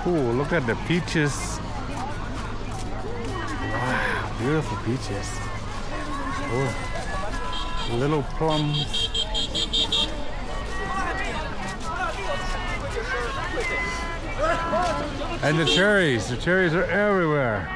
cool. Look at the peaches. Wow, beautiful peaches. Oh, little plums. And the cherries are everywhere.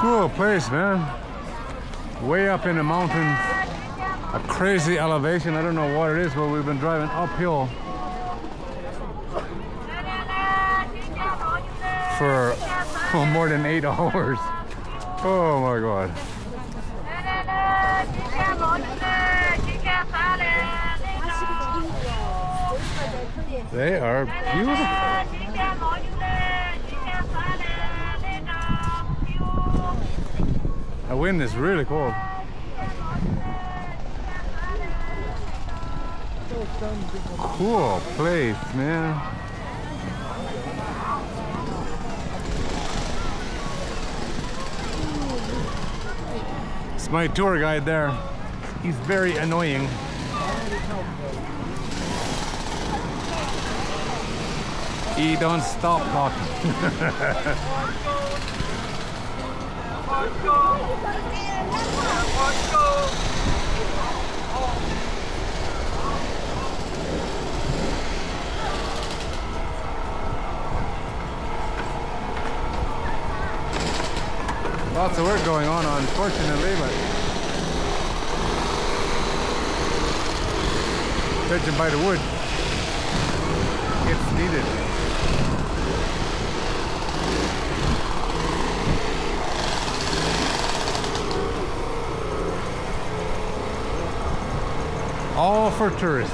Cool place, man. Way up in the mountains, a crazy elevation. I don't know what it is, but we've been driving uphill for more than 8 hours. Oh my God. They are beautiful. The wind is really cold. Cool place, man. It's my tour guide there. He's very annoying. He don't stop talking. Lots of work going on, unfortunately, but judging by the wood, it's needed. All for tourists.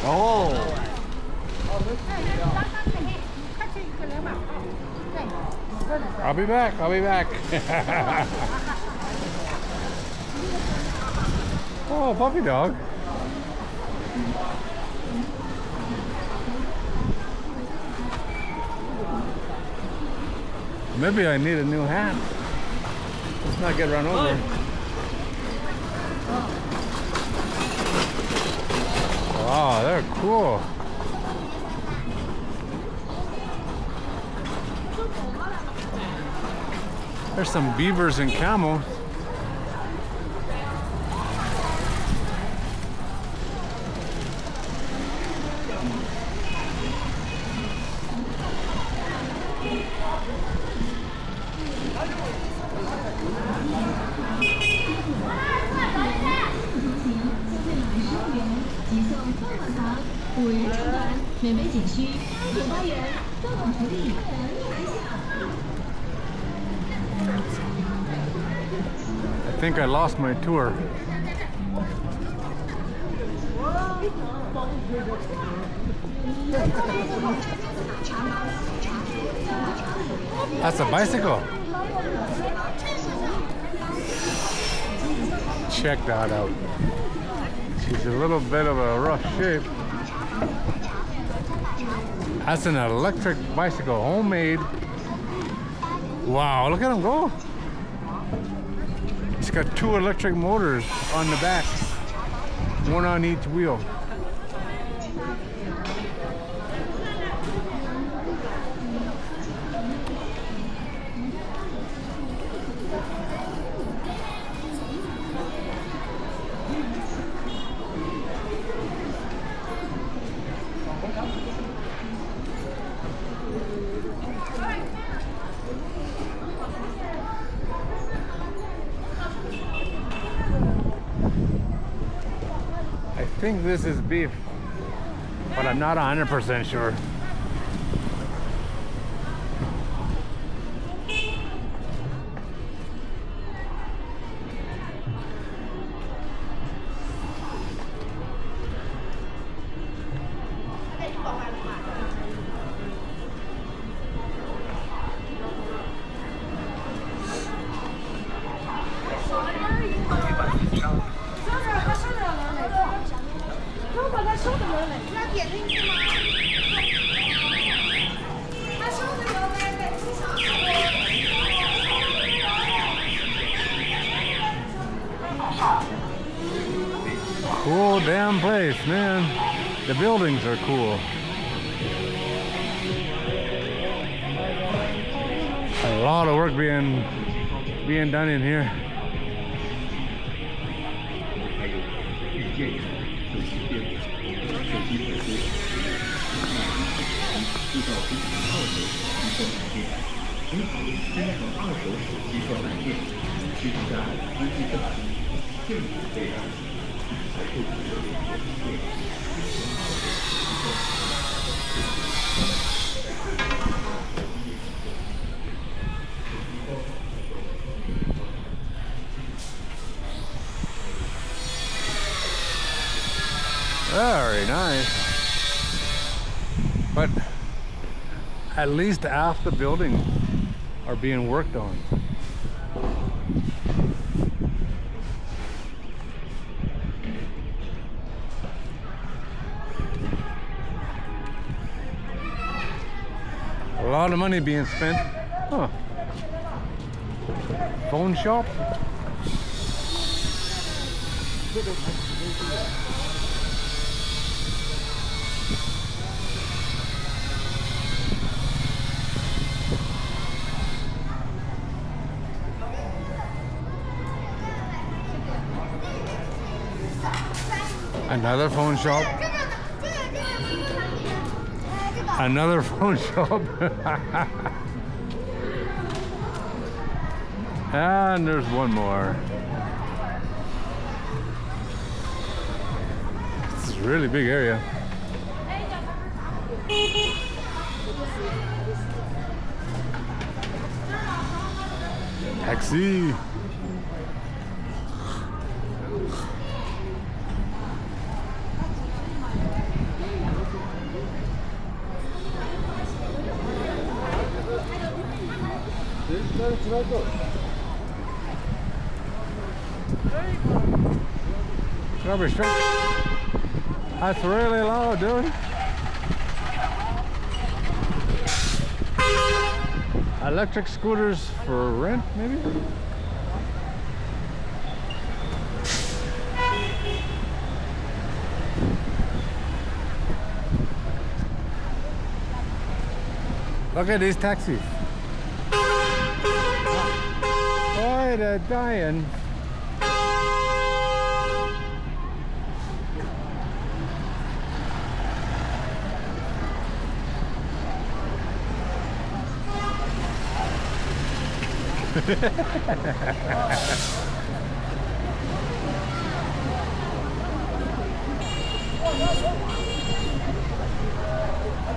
Oh. I'll be back. Oh, puppy dog. Maybe I need a new hat. Let's not get run over. Wow, they're cool. There's some beavers and camels. I think I lost my tour. That's a bicycle. Check that out. She's a little bit of a rough shape. That's an electric bicycle, homemade. Wow, look at him go. It's got 2 electric motors on the back, 1 on each wheel. I think this is beef, but I'm not 100% sure. Cool damn place, man. The buildings are cool. A lot of work being done in here. Very nice. But at least half the buildings are being worked on. A lot of money being spent. Huh. Phone shop? Another phone shop. Another phone shop. And there's one more. This is a really big area. Taxi. Rubber strip. That's really low, dude. Electric scooters for rent, maybe? Look at these taxis. Boy, they're dying.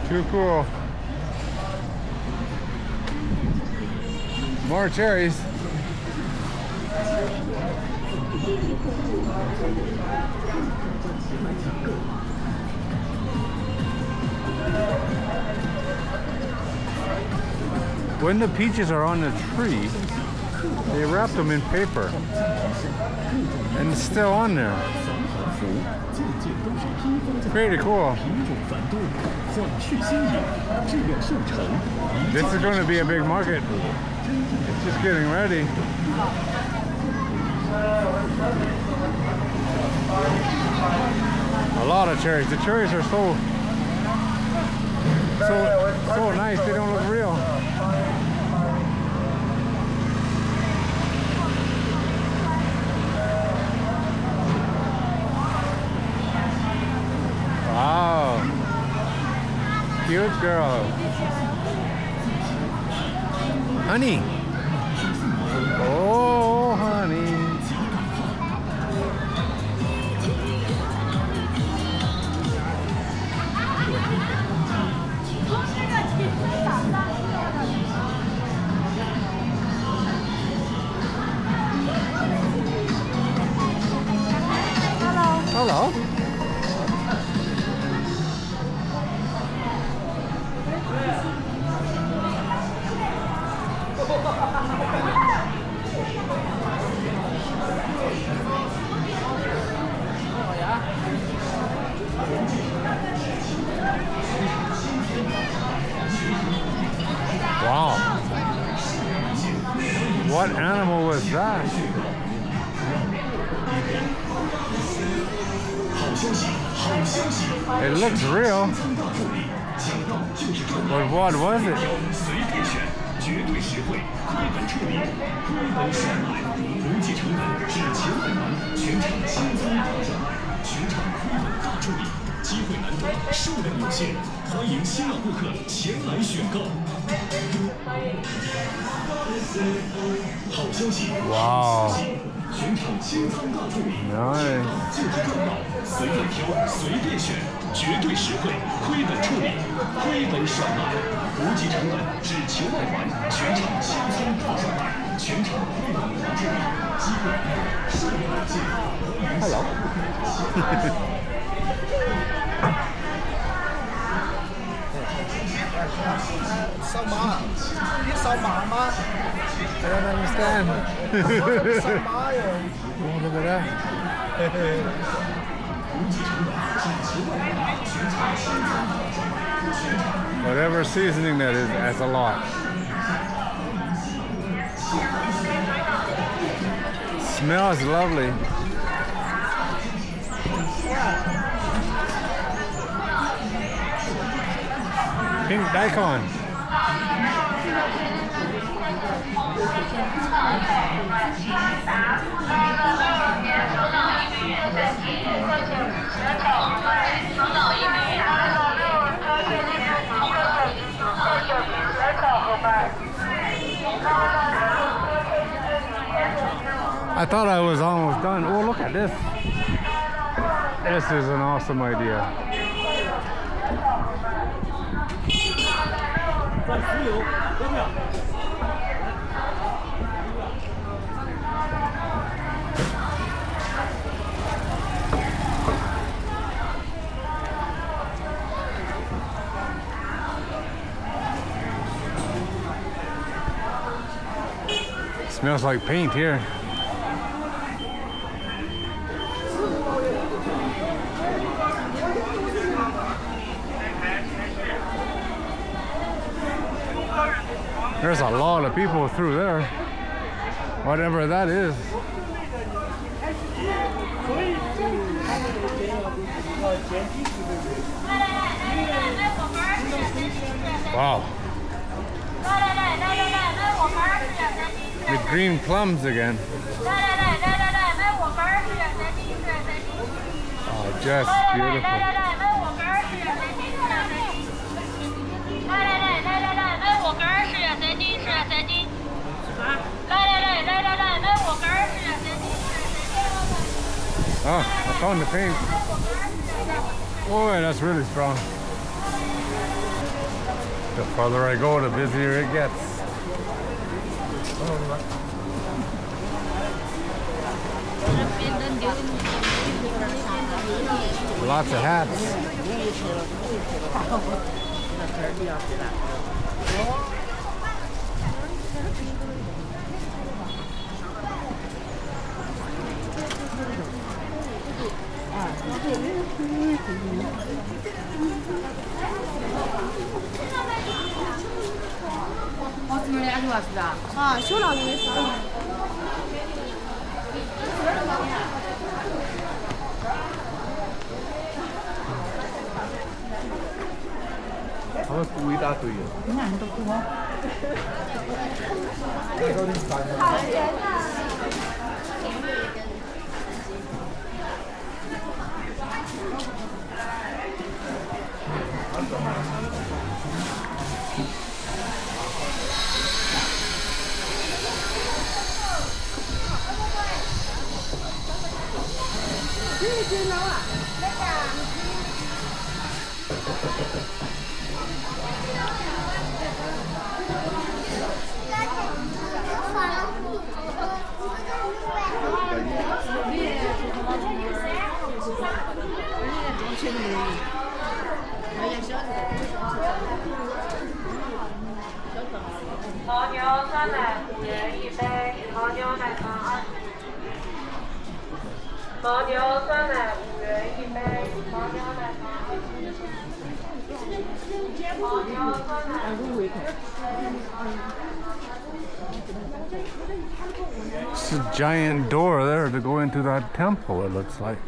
Too cool. More cherries. When the peaches are on the tree, they wrap them in paper, and it's still on there. Pretty cool. This is going to be a big market. It's just getting ready. A lot of cherries. The cherries are so nice. They don't look real. Wow. Cute girl. Honey. Oh, honey. Hello. Hello. What animal was that? It looks real. But what was it? Wow. Hello. 扫码，你扫码吗？ I don't understand. 扫码哟。 Look at that. Whatever seasoning that is, that's a lot. Smells lovely. Pink daikon. I thought I was almost done. Oh, look at this. This is an awesome idea. Smells like paint here. There's a lot of people through there. Whatever that is. Wow. With green plums again. Oh, just beautiful. Oh, I found the paint. Boy, that's really strong. The further I go, the busier it gets. Lots of hats. a giant door there to go into that temple, it looks like.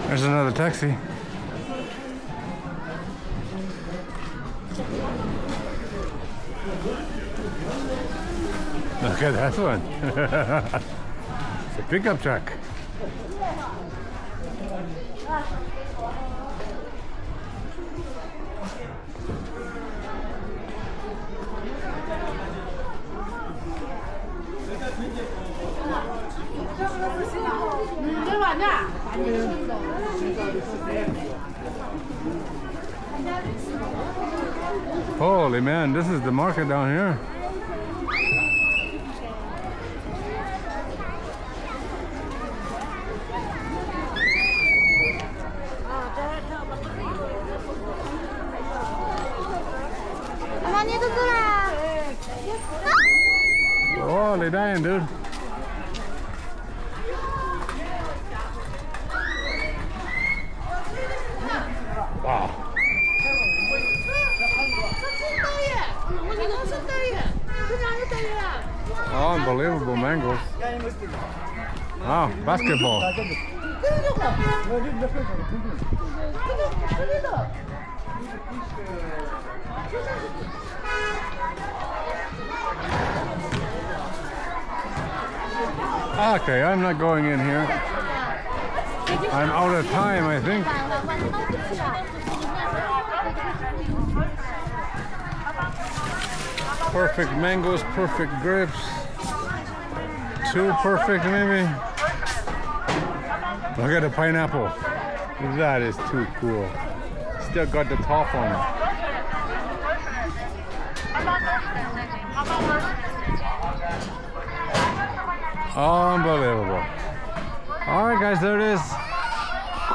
There's another taxi. Look at that one. It's a pickup truck. Holy man, this is the market down here. Oh, they're dying, dude. Wow. Unbelievable mangoes. Oh, basketball. Okay, I'm not going in here. I'm out of time, I think. Perfect mangoes, perfect grapes. Too perfect, maybe. Look at the pineapple. That is too cool. Still got the top on it. Unbelievable. All right, guys, there it is.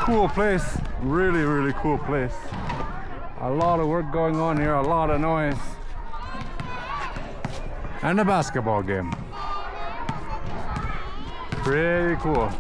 Cool place. Really, really cool place. A lot of work going on here, a lot of noise. And a basketball game. Pretty cool.